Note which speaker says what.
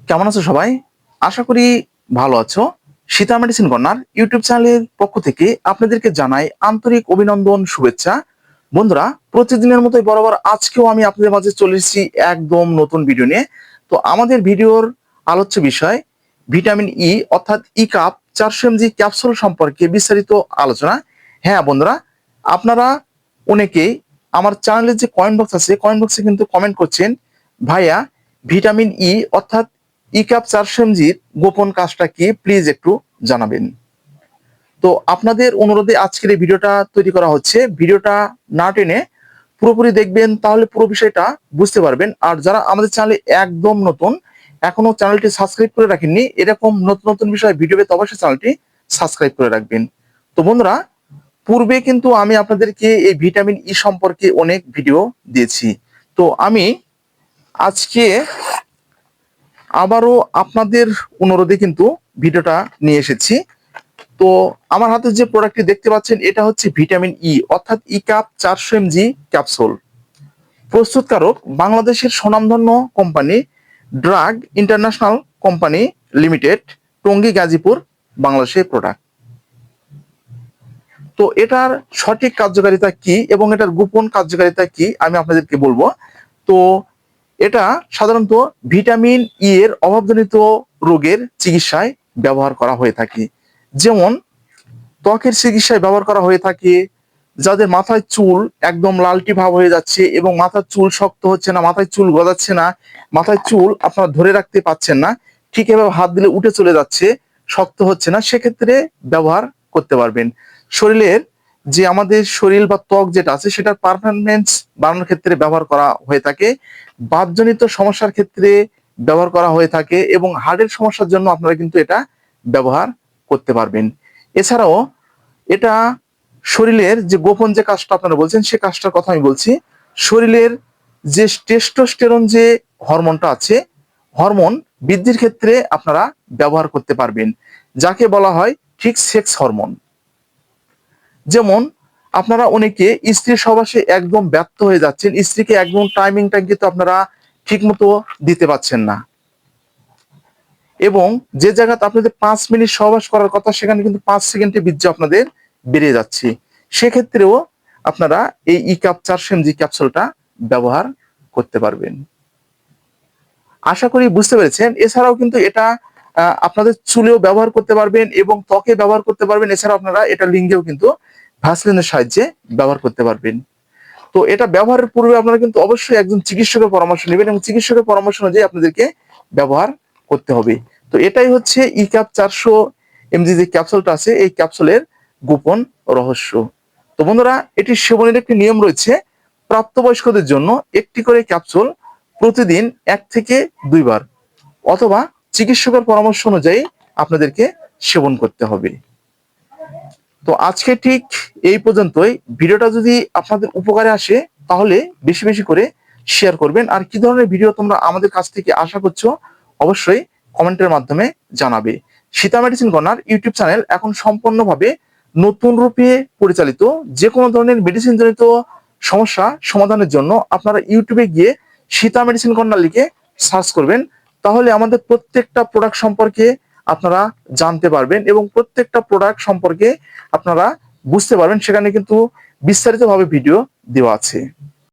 Speaker 1: কেমন আছো সবাই? আশা করি ভালো আছো। সীতা মেডিসিন কর্নার ইউটিউব চ্যানেলের পক্ষ থেকে আপনাদেরকে জানাই আন্তরিক অভিনন্দন, শুভেচ্ছা। বন্ধুরা, প্রতিদিনের মতোই বরাবর আজকেও আমি আপনাদের মাঝে চলে এসেছি একদম নতুন ভিডিও নিয়ে। তো আমাদের ভিডিওর আলোচ্য বিষয় ভিটামিন ই অর্থাৎ ই কাপ 400 mg ক্যাপসুল সম্পর্কে বিস্তারিত আলোচনা। হ্যাঁ বন্ধুরা, আপনারা অনেকেই আমার চ্যানেলের যে কমেন্ট বক্স আছে, কমেন্ট বক্সে কিন্তু কমেন্ট করছেন, ভাইয়া ভিটামিন ই অর্থাৎ ই কাপ 400 mg গোপন কাজটা কি প্লিজ একটু জানাবেন। তো আপনাদের অনুরোধে আজকের এই ভিডিওটা তৈরি করা হচ্ছে। ভিডিওটা না টেনে পুরোপুরি দেখবেন, তাহলে পুরো বিষয়টা বুঝতে পারবেন। আর যারা আমাদের চ্যানেলে একদম নতুন, এখনো চ্যানেলটি সাবস্ক্রাইব করে রাখেননি, এরকম নতুন নতুন বিষয়ে ভিডিও পেতে অবশ্যই চ্যানেলটি সাবস্ক্রাইব করে রাখবেন। তো বন্ধুরা, পূর্বে কিন্তু আমি আপনাদেরকে এই ভিটামিন ই সম্পর্কে অনেক ভিডিও দিয়েছি। তো আমি আজকে আবারও আপনাদের অনুরোধে কিন্তু ভিডিওটা নিয়ে এসেছি। তো আমার হাতে যে প্রোডাক্টটি দেখতে পাচ্ছেন, এটা হচ্ছে ভিটামিন ই অর্থাৎ ই কাপ 400 mg ক্যাপসুল। প্রস্তুতকারক বাংলাদেশের স্বনামধন্য company drug international company limited, Tongi, Gazipur, বাংলাদেশের প্রোডাক্ট। তো এটার সঠিক কার্যকারিতা কি এবং এটার গোপন কার্যকারিতা কি আমি আপনাদেরকে বলবো। তো এটা সাধারণত ভিটামিন ই এর অভাবজনিত রোগের চিকিৎসায় ব্যবহার করা হয়ে থাকে। যেমন ত্বকের চিকিৎসায় ব্যবহার করা হয়ে থাকে, যাদের মাথায় চুল একদম লালটি ভাব হয়ে যাচ্ছে এবং মাথার চুল শক্ত হচ্ছে না, মাথায় চুল গজাচ্ছে না, মাথায় চুল আপনারা ধরে রাখতে পাচ্ছেন না, ঠিক এভাবে হাত দিলে উঠে চলে যাচ্ছে, শক্ত হচ্ছে না, সেক্ষেত্রে ব্যবহার করতে পারবেন। শরীরের যে আমাদের শরীর বা ত্বক যেটা আছে সেটার পারফরমেন্স বাড়ানোর ক্ষেত্রে ব্যবহার করা হয়ে থাকে, বাতজনিত সমস্যার ক্ষেত্রে ব্যবহার করা হয়ে থাকে এবং হার্টের সমস্যার জন্য আপনারা কিন্তু এটা ব্যবহার করতে পারবেন। এছাড়াও এটা শরীরের যে গোপন যে কাজটা আপনারা বলছেন, সে কাজটার কথা আমি বলছি। শরীরের যে টেস্টোস্টেরন যে হরমোনটা আছে, হরমোন বৃদ্ধির ক্ষেত্রে আপনারা ব্যবহার করতে পারবেন, যাকে বলা হয় ঠিক সেক্স হরমোন। যেমন আপনারা অনেকে স্ত্রীর সহবাসে একদম ব্যর্থ হয়ে যাচ্ছেন, স্ত্রীকে একদম টাইমিংটা কিন্তু আপনারা ঠিক মতো দিতে পারছেন না, এবং যে জায়গাতে আপনাদের 5 মিনিট সহবাস করার কথা সেখানে কিন্তু 5 সেকেন্ডে বীর্য আপনাদের বেরিয়ে যাচ্ছে, সেক্ষেত্রেও আপনারা এই ই কাপ 400 mg ক্যাপসুলটা ব্যবহার করতে পারবেন। আশা করি বুঝতে পেরেছেন। এছাড়াও কিন্তু এটা আপনাদের চুলেও ব্যবহার করতে পারবেন এবং ত্বকে ব্যবহার করতে পারবেন। এছাড়াও আপনারা এটা লিঙ্গেও কিন্তু ভ্যাসলিনের সাহায্যে ব্যবহার করতে পারবেন। তো এটা ব্যবহারের পূর্বে আপনারা কিন্তু অবশ্যই একজন চিকিৎসকের পরামর্শ নেবেন এবং চিকিৎসকের পরামর্শ অনুযায়ী আপনাদেরকে ব্যবহার করতে হবে। তো এটাই হচ্ছে ই কাপ 400 mg যে ক্যাপসুলটা আছে, এই ক্যাপসুলের গোপন রহস্য। তো বন্ধুরা, এটি সেবনের একটি নিয়ম রয়েছে। প্রাপ্তবয়স্কদের জন্য একটি করে ক্যাপসুল প্রতিদিন 1 থেকে 2 বার অথবা চিকিৎসকের পরামর্শ অনুযায়ী আপনাদেরকে সেবন করতে হবে। তো আজকে ঠিক এই পর্যন্তই। ভিডিওটা যদি আপনাদের উপকারে আসে তাহলে বেশি বেশি করে শেয়ার করবেন। আর কি ধরনের ভিডিও তোমরা আমাদের কাছ থেকে আশা করছো অবশ্যই কমেন্টের মাধ্যমে জানাবে। Sita medicine corner YouTube channel এখন সম্পূর্ণভাবে নতুন রূপে পরিচালিত। যে কোনো ধরনের মেডিসিন জনিত সমস্যা সমাধানের জন্য আপনারা ইউটিউবে গিয়ে সীতা মেডিসিন কর্নার লিখে সার্চ করবেন, তাহলে আমাদের প্রত্যেকটা প্রোডাক্ট সম্পর্কে আপনারা জানতে পারবেন এবং প্রত্যেকটা প্রোডাক্ট সম্পর্কে আপনারা বুঝতে পারবেন। সেখানে কিন্তু বিস্তারিতভাবে ভিডিও দেওয়া আছে।